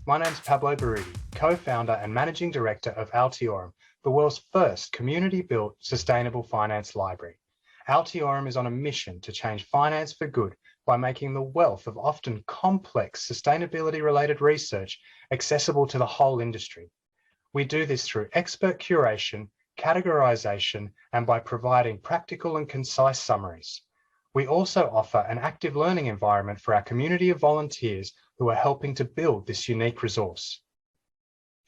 My name's Pablo Barudi, co-founder and managing director of Altiorum, the world's first community-built sustainable finance library. Altiorum is on a mission to change finance for good by making the wealth of often complex sustainability-related research accessible to the whole industry. We do this through expert curation, categorization, and by providing practical and concise summaries. We also offer an active learning environment for our community of volunteers who are helping to build this unique resource.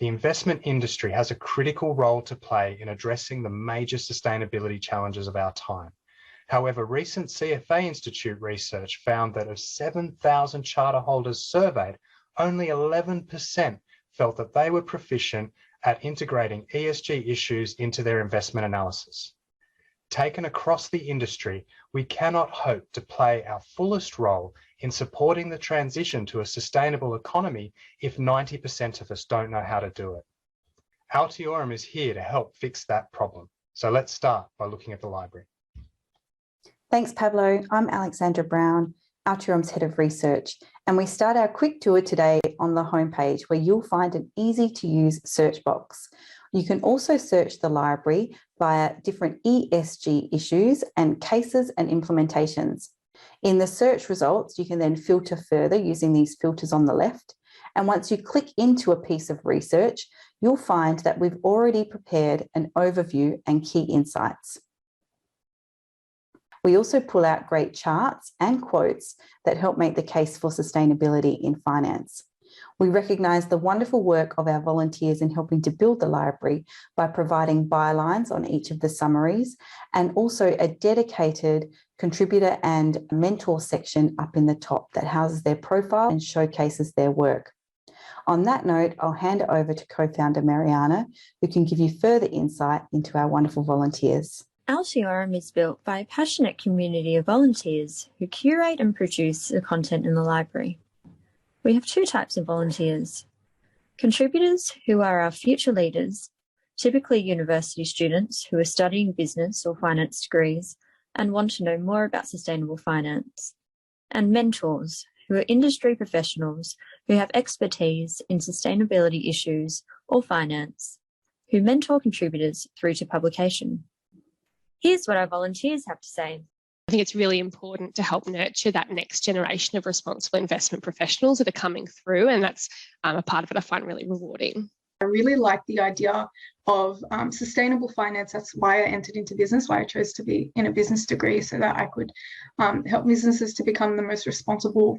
The investment industry has a critical role to play in addressing the major sustainability challenges of our time. However, recent CFA Institute research found that of 7,000 charter holders surveyed, only 11% felt that they were proficient at integrating ESG issues into their investment analysis. Taken across the industry, we cannot hope to play our fullest role in supporting the transition to a sustainable economy if 90% of us don't know how to do it. Altiorum is here to help fix that problem. So let's start by looking at the library. Thanks, Pablo. I'm Alexandra Brown, Altiorum's Head of Research, and we start our quick tour today on the homepage where you'll find an easy-to-use search box. You can also search the library via different ESG issues and cases and implementations. In the search results, you can then filter further using these filters on the left. And once you click into a piece of research, you'll find that we've already prepared an overview and key insights. We also pull out great charts and quotes that help make the case for sustainability in finance. We recognise the wonderful work of our volunteers in helping to build the library by providing bylines on each of the summaries and also a dedicated contributor and mentor section up in the top that houses their profile and showcases their work. On that note, I'll hand it over to co-founder Mariana, who can give you further insight into our wonderful volunteers. Altiorum is built by a passionate community of volunteers who curate and produce the content in the library. We have two types of volunteers: contributors, who are our future leaders, typically university students who are studying business or finance degrees and want to know more about sustainable finance, and mentors, who are industry professionals who have expertise in sustainability issues or finance, who mentor contributors through to publication. Here's what our volunteers have to say. I think it's really important to help nurture that next generation of responsible investment professionals that are coming through, and that's a part of it I find really rewarding. I really like the idea of sustainable finance. That's why I entered into business, why I chose to be in a business degree, so that I could help businesses to become the most responsible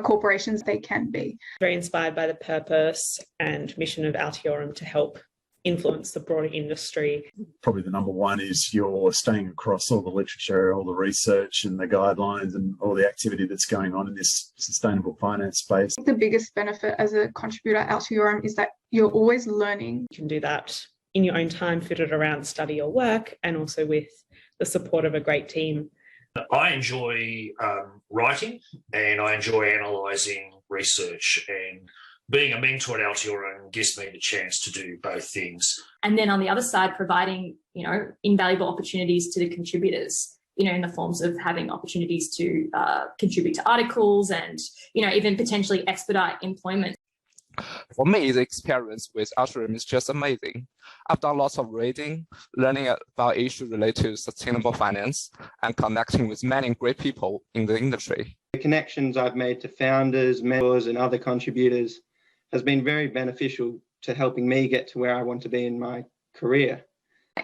corporations they can be. Very inspired by the purpose and mission of Altiorum to help influence the broader industry. Probably the number one is you're staying across all the literature, all the research and the guidelines and all the activity that's going on in this sustainable finance space. The biggest benefit as a contributor at Altiorum is that you're always learning. You can do that in your own time, fit it around study or work, and also with the support of a great team. I enjoy writing and I enjoy analysing research, and being a mentor at Altiorum gives me the chance to do both things. And then on the other side, providing, invaluable opportunities to the contributors, in the forms of having opportunities to contribute to articles and, even potentially expedite employment. For me, the experience with Altiorum is just amazing. I've done lots of reading, learning about issues related to sustainable finance, and connecting with many great people in the industry. The connections I've made to founders, mentors, and other contributors has been very beneficial to helping me get to where I want to be in my career.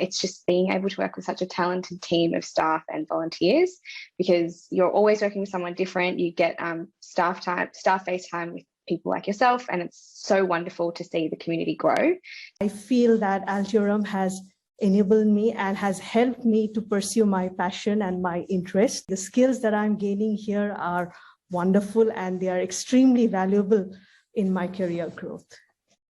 It's just being able to work with such a talented team of staff and volunteers, because you're always working with someone different. You get staff-based time with people like yourself, and it's so wonderful to see the community grow. I feel that Altiorum has enabled me and has helped me to pursue my passion and my interest. The skills that I'm gaining here are wonderful and they are extremely valuable in my career growth.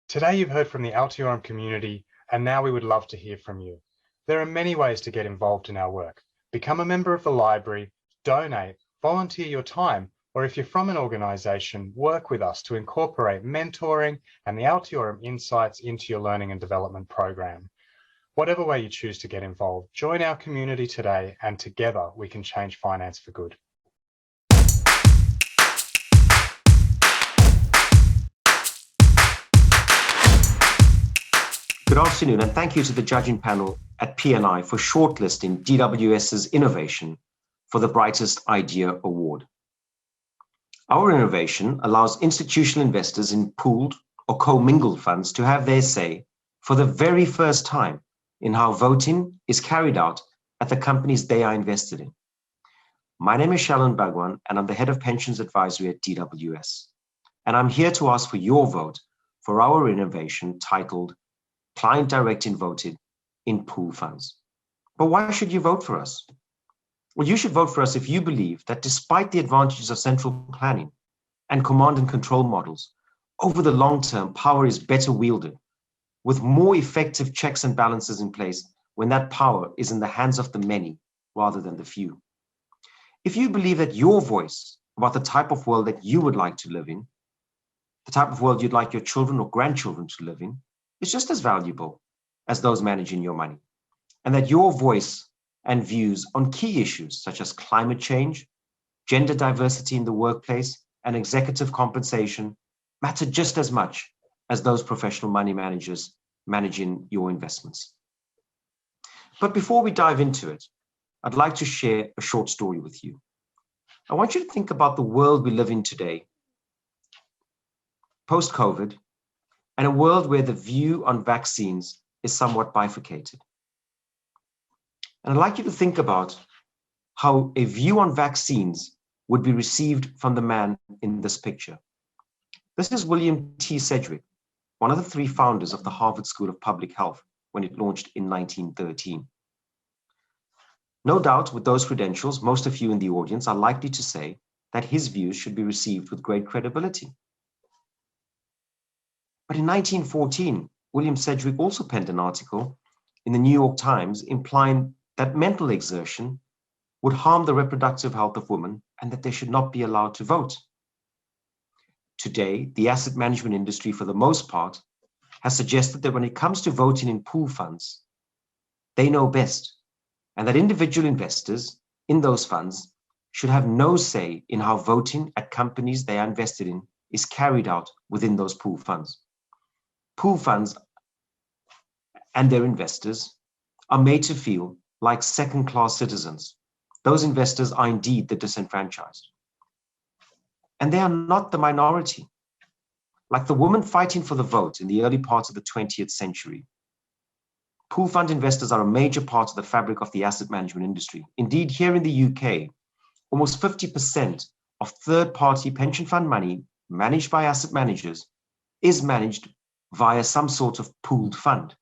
Today you've heard from the Altiorum community, and now we would love to hear from you. There are many ways to get involved in our work. Become a member of the library, donate, volunteer your time, or if you're from an organisation, work with us to incorporate mentoring and the Altiorum insights into your learning and development program. Whatever way you choose to get involved, join our community today, and together we can change finance for good. Good afternoon, and thank you to the judging panel at P&I for shortlisting DWS's innovation for the Brightest Idea Award. Our innovation allows institutional investors in pooled or commingled funds to have their say for the very first time in how voting is carried out at the companies they are invested in. My name is Shalon Bhagwan, and I'm the Head of Pensions Advisory at DWS. And I'm here to ask for your vote for our innovation titled Client Directing Voted in Pool Funds. But why should you vote for us? Well, you should vote for us if you believe that despite the advantages of central planning and command and control models, over the long term, power is better wielded with more effective checks and balances in place when that power is in the hands of the many rather than the few. If you believe that your voice about the type of world that you would like to live in, the type of world you'd like your children or grandchildren to live in, is just as valuable as those managing your money, and that your voice and views on key issues such as climate change, gender diversity in the workplace, and executive compensation matter just as much as those professional money managers managing your investments. But before we dive into it, I'd like to share a short story with you. I want you to think about the world we live in today, post-COVID, and a world where the view on vaccines is somewhat bifurcated. And I'd like you to think about how a view on vaccines would be received from the man in this picture. This is William T. Sedgwick, one of the three founders of the Harvard School of Public Health when it launched in 1913. No doubt, with those credentials, most of you in the audience are likely to say that his views should be received with great credibility. But in 1914, William Sedgwick also penned an article in the New York Times implying that mental exertion would harm the reproductive health of women and that they should not be allowed to vote. Today, the asset management industry, for the most part, has suggested that when it comes to voting in pool funds, they know best, and that individual investors in those funds should have no say in how voting at companies they are invested in is carried out within those pool funds. Pool funds and their investors are made to feel like second-class citizens. Those investors are indeed the disenfranchised. And they are not the minority. Like the woman fighting for the vote in the early parts of the 20th century, pool fund investors are a major part of the fabric of the asset management industry. Indeed, here in the UK, almost 50% of third-party pension fund money managed by asset managers is managed via some sort of pooled fund.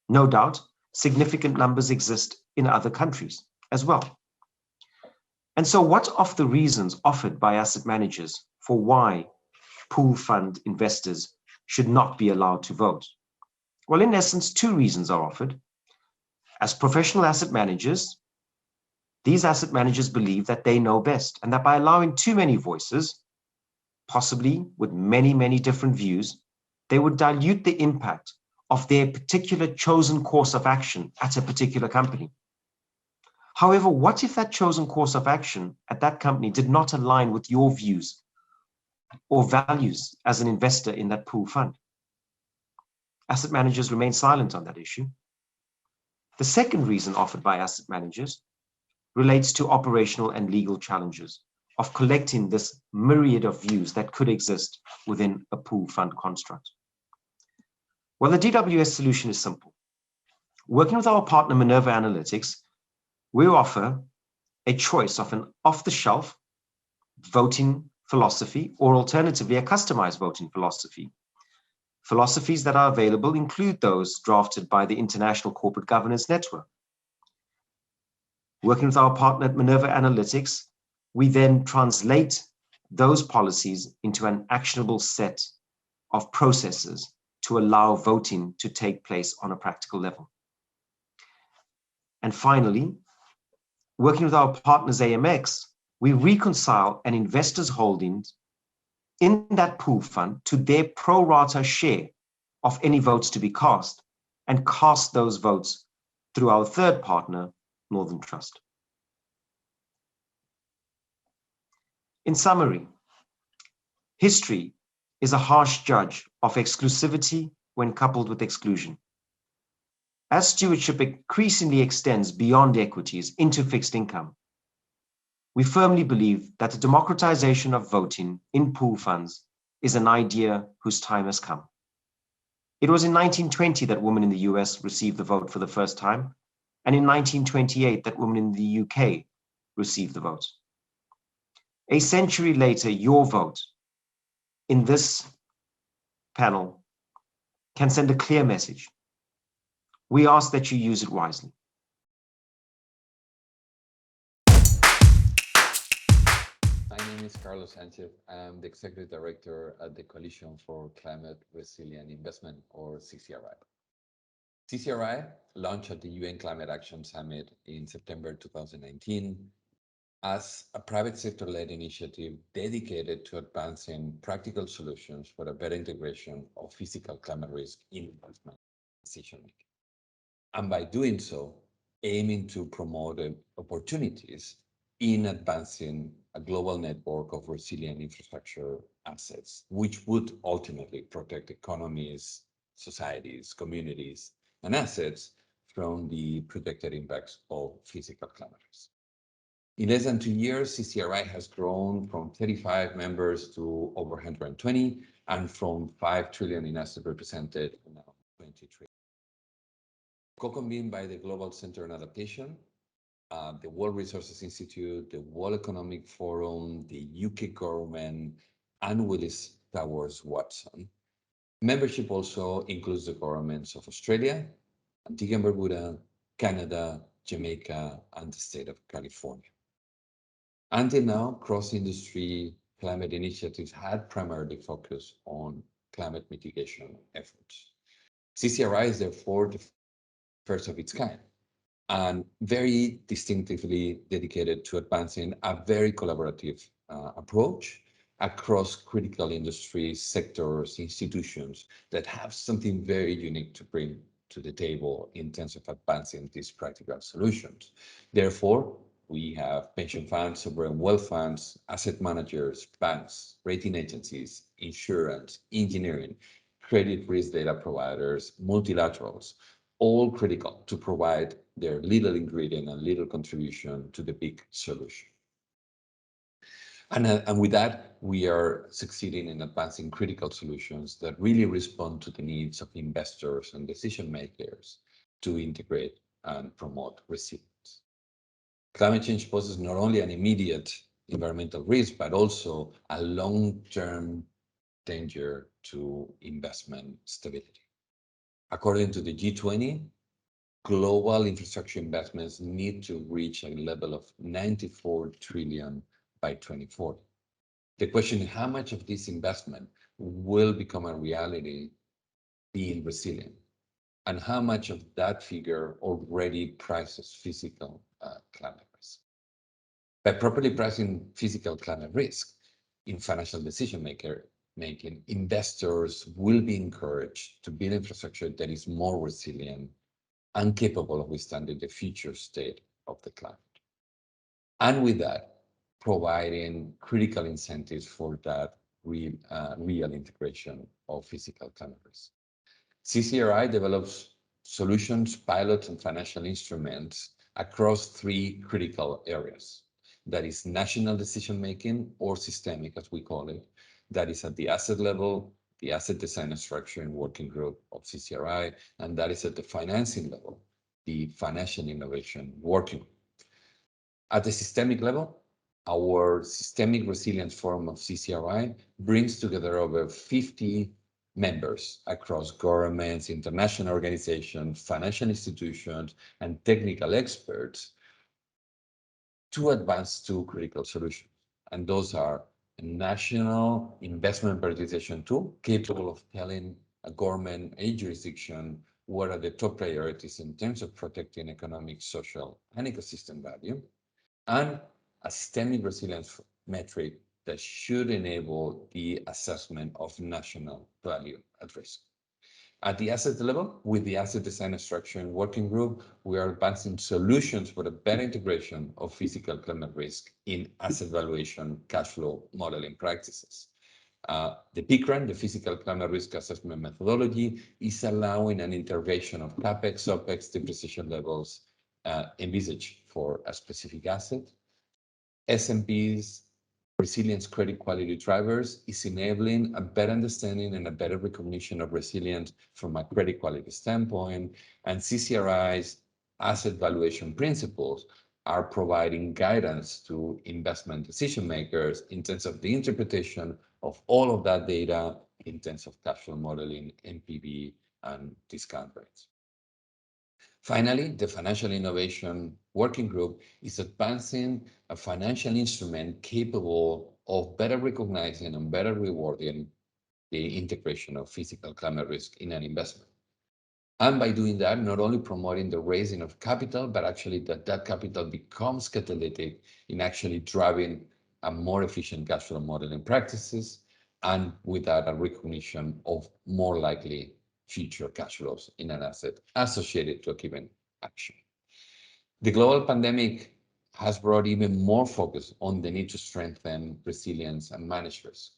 No doubt, significant numbers exist in other countries as well. And so what of the reasons offered by asset managers for why pool fund investors should not be allowed to vote? Well, in essence, two reasons are offered. As professional asset managers, these asset managers believe that they know best, and that by allowing too many voices, possibly with many, many different views, they would dilute the impact of their particular chosen course of action at a particular company. However, what if that chosen course of action at that company did not align with your views or values as an investor in that pool fund? Asset managers remain silent on that issue. The second reason offered by asset managers relates to operational and legal challenges of collecting this myriad of views that could exist within a pool fund construct. Well, the DWS solution is simple. Working with our partner Minerva Analytics, we offer a choice of an off-the-shelf voting philosophy or alternatively a customized voting philosophy. Philosophies that are available include those drafted by the International Corporate Governance Network. Working with our partner at Minerva Analytics, we then translate those policies into an actionable set of processes to allow voting to take place on a practical level. And finally, working with our partners AMX, we reconcile an investor's holdings in that pool fund to their pro rata share of any votes to be cast, and cast those votes through our third partner, Northern Trust. In summary, history is a harsh judge of exclusivity when coupled with exclusion. as stewardship increasingly extends beyond equities into fixed income, we firmly believe that the democratization of voting in pool funds is an idea whose time has come. It was in 1920 that women in the US received the vote for the first time, and in 1928 that women in the UK received the vote. A century later, your vote in this panel can send a clear message. We ask that you use it wisely. My name is Carlos Sanchez. I'm the Executive Director at the Coalition for Climate Resilient Investment, or CCRI. CCRI launched at the UN Climate Action Summit in September 2019 as a private sector-led initiative dedicated to advancing practical solutions for a better integration of physical climate risk in investment decision-making. And by doing so, aiming to promote opportunities in advancing a global network of resilient infrastructure assets, which would ultimately protect economies, societies, communities, and assets from the projected impacts of physical climate risk. In less than 2 years, CCRI has grown from 35 members to over 120, and from 5 trillion in assets represented to now 20 trillion. Co-convened by the Global Center on Adaptation, the World Resources Institute, the World Economic Forum, the UK government, and Willis Towers Watson. Membership also includes the governments of Australia, Antigua and Barbuda, Canada, Jamaica, and the state of California. Until now, cross-industry climate initiatives had primarily focused on climate mitigation efforts. CCRI is therefore the first of its kind, and very distinctively dedicated to advancing a very collaborative approach across critical industries, sectors, institutions that have something very unique to bring to the table in terms of advancing these practical solutions. Therefore, we have pension funds, sovereign wealth funds, asset managers, banks, rating agencies, insurance, engineering, credit risk data providers, multilaterals, all critical to provide their little ingredient and little contribution to the big solution. And with that, we are succeeding in advancing critical solutions that really respond to the needs of investors and decision makers to integrate and promote resilience. Climate change poses not only an immediate environmental risk, but also a long-term danger to investment stability. According to the G20, global infrastructure investments need to reach a level of 94 trillion by 2040. The question is how much of this investment will become a reality being resilient, and how much of that figure already prices physical climate risk. By properly pricing physical climate risk in financial decision making, investors will be encouraged to build infrastructure that is more resilient and capable of withstanding the future state of the climate. And with that, providing critical incentives for that real integration of physical climate risk. CCRI develops solutions, pilots, and financial instruments across 3 critical areas. That is national decision-making, or systemic, as we call it. That is at the asset level, the asset design and structuring working group of CCRI, and that is at the financing level, the financial innovation working group. At the systemic level, our Systemic Resilience Forum of CCRI brings together over 50 members across governments, international organizations, financial institutions, and technical experts to advance 2 critical solutions. And those are a national investment prioritization tool capable of telling a government, a jurisdiction, what are the top priorities in terms of protecting economic, social, and ecosystem value, and a systemic resilience metric that should enable the assessment of national value at risk. At the asset level, with the asset design and structuring working group, we are advancing solutions for the better integration of physical climate risk in asset valuation, cash flow modeling practices. The PCRAN, the Physical Climate Risk Assessment Methodology, is allowing an intervention of CapEx, OpEx, depreciation levels envisaged for a specific asset. S&P's resilience credit quality drivers is enabling a better understanding and a better recognition of resilience from a credit quality standpoint, and CCRI's asset valuation principles are providing guidance to investment decision makers in terms of the interpretation of all of that data in terms of cash flow modeling, NPV, and discount rates. Finally, the Financial Innovation Working Group is advancing a financial instrument capable of better recognizing and better rewarding the integration of physical climate risk in an investment. And by doing that, not only promoting the raising of capital, but actually that capital becomes catalytic in actually driving a more efficient cash flow modeling practices, and with that, a recognition of more likely future cash flows in an asset associated to a given action. The global pandemic has brought even more focus on the need to strengthen resilience and manage risk.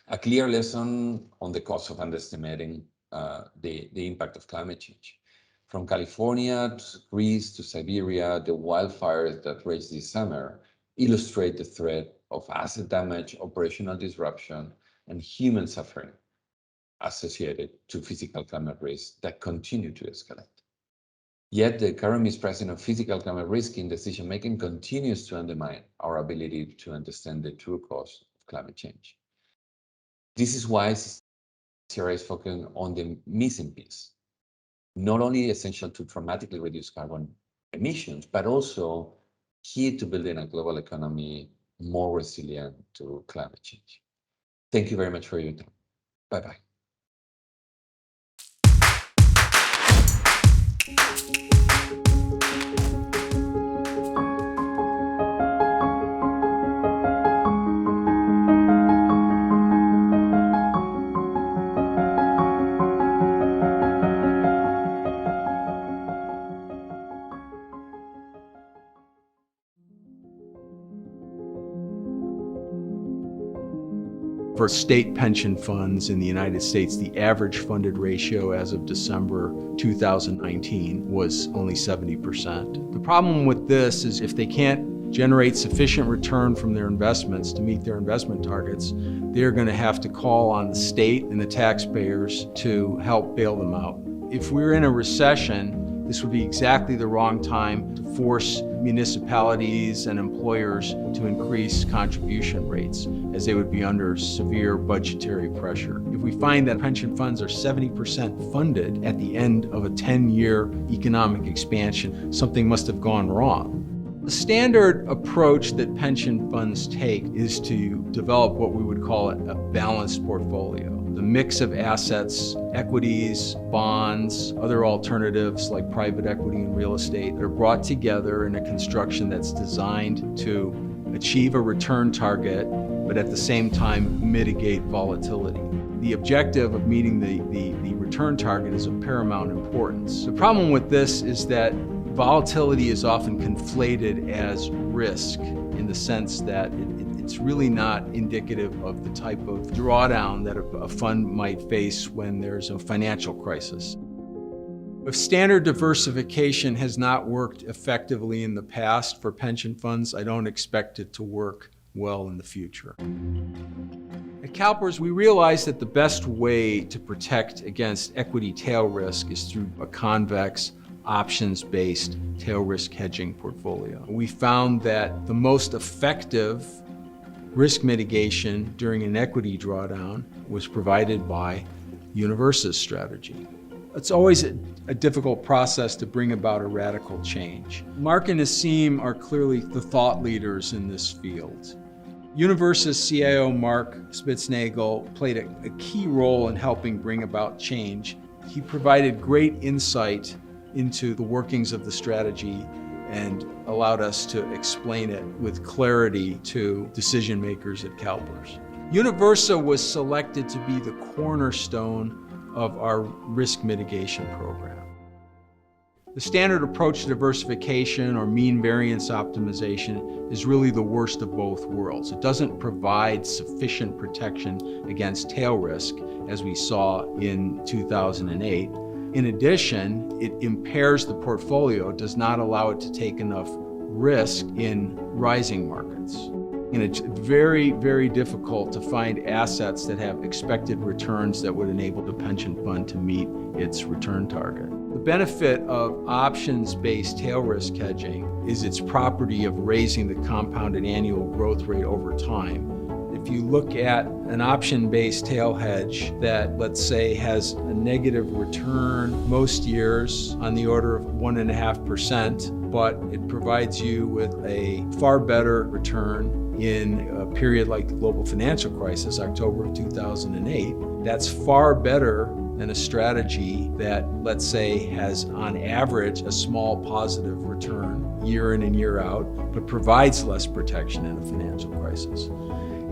A clear lesson on the cost of underestimating the impact of climate change. From California to Greece to Siberia, the wildfires that raged this summer illustrate the threat of asset damage, operational disruption, and human suffering associated to physical climate risks that continue to escalate. Yet the current mispricing of physical climate risk in decision-making continues to undermine our ability to understand the true cause of climate change. This is why CCRI is focusing on the missing piece, not only essential to dramatically reduce carbon emissions, but also key to building a global economy more resilient to climate change. Thank you very much for your time. Bye-bye. For state pension funds in the United States, the average funded ratio as of December 2019 was only 70%. The problem with this is if they can't generate sufficient return from their investments to meet their investment targets, they're going to have to call on the state and the taxpayers to help bail them out. If we're in a recession, this would be exactly the wrong time to force municipalities and employers to increase contribution rates, as they would be under severe budgetary pressure. If we find that pension funds are 70% funded at the end of a 10-year economic expansion, something must have gone wrong. The standard approach that pension funds take is to develop what we would call a balanced portfolio. The mix of assets, equities, bonds, other alternatives like private equity and real estate that are brought together in a construction that's designed to achieve a return target, but at the same time mitigate volatility. The objective of meeting the return target is of paramount importance. The problem with this is that volatility is often conflated as risk in the sense that it's really not indicative of the type of drawdown that a fund might face when there's a financial crisis. If standard diversification has not worked effectively in the past for pension funds, I don't expect it to work well in the future. At CalPERS, we realized that the best way to protect against equity tail risk is through a convex, options-based tail risk hedging portfolio. We found that the most effective risk mitigation during an equity drawdown was provided by Universa's strategy. It's always a difficult process to bring about a radical change. Mark and Nassim are clearly the thought leaders in this field. Universa's CIO, Mark Spitznagel, played a key role in helping bring about change. He provided great insight into the workings of the strategy and allowed us to explain it with clarity to decision makers at CalPERS. Universa was selected to be the cornerstone of our risk mitigation program. The standard approach to diversification or mean variance optimization is really the worst of both worlds. It doesn't provide sufficient protection against tail risk, as we saw in 2008. In addition, it impairs the portfolio, does not allow it to take enough risk in rising markets. And it's very, very difficult to find assets that have expected returns that would enable the pension fund to meet its return target. The benefit of options-based tail risk hedging is its property of raising the compounded annual growth rate over time. If you look at an option-based tail hedge that, let's say, has a negative return most years on the order of 1.5%, but it provides you with a far better return in a period like the global financial crisis, October of 2008, that's far better than a strategy that, let's say, has on average a small positive return year in and year out, but provides less protection in a financial crisis.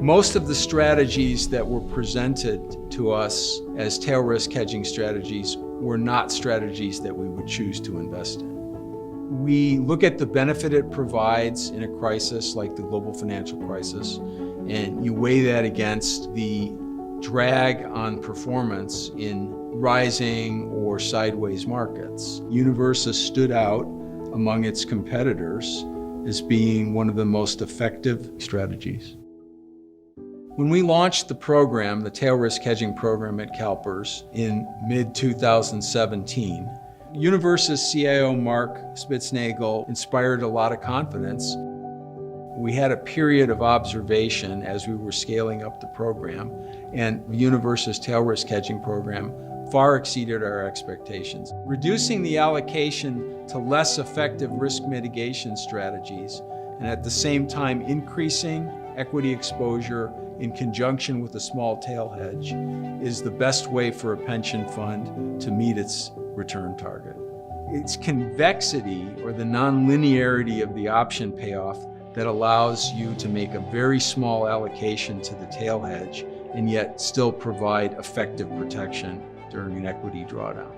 Most of the strategies that were presented to us as tail risk hedging strategies were not strategies that we would choose to invest in. We look at the benefit it provides in a crisis like the global financial crisis, and you weigh that against the drag on performance in rising or sideways markets. Universa stood out among its competitors as being one of the most effective strategies. When we launched the program, the tail risk hedging program at CalPERS in mid-2017, Universa's CIO Mark Spitznagel inspired a lot of confidence. We had a period of observation as we were scaling up the program, and Universa's tail risk hedging program far exceeded our expectations. Reducing the allocation to less effective risk mitigation strategies, and at the same time increasing equity exposure in conjunction with a small tail hedge, is the best way for a pension fund to meet its return target. It's convexity, or the nonlinearity of the option payoff, that allows you to make a very small allocation to the tail hedge and yet still provide effective protection during an equity drawdown.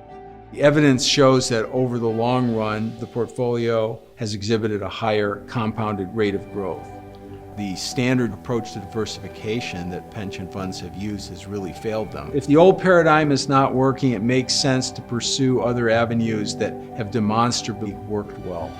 The evidence shows that over the long run, the portfolio has exhibited a higher compounded rate of growth. The standard approach to diversification that pension funds have used has really failed them. If the old paradigm is not working, it makes sense to pursue other avenues that have demonstrably worked well.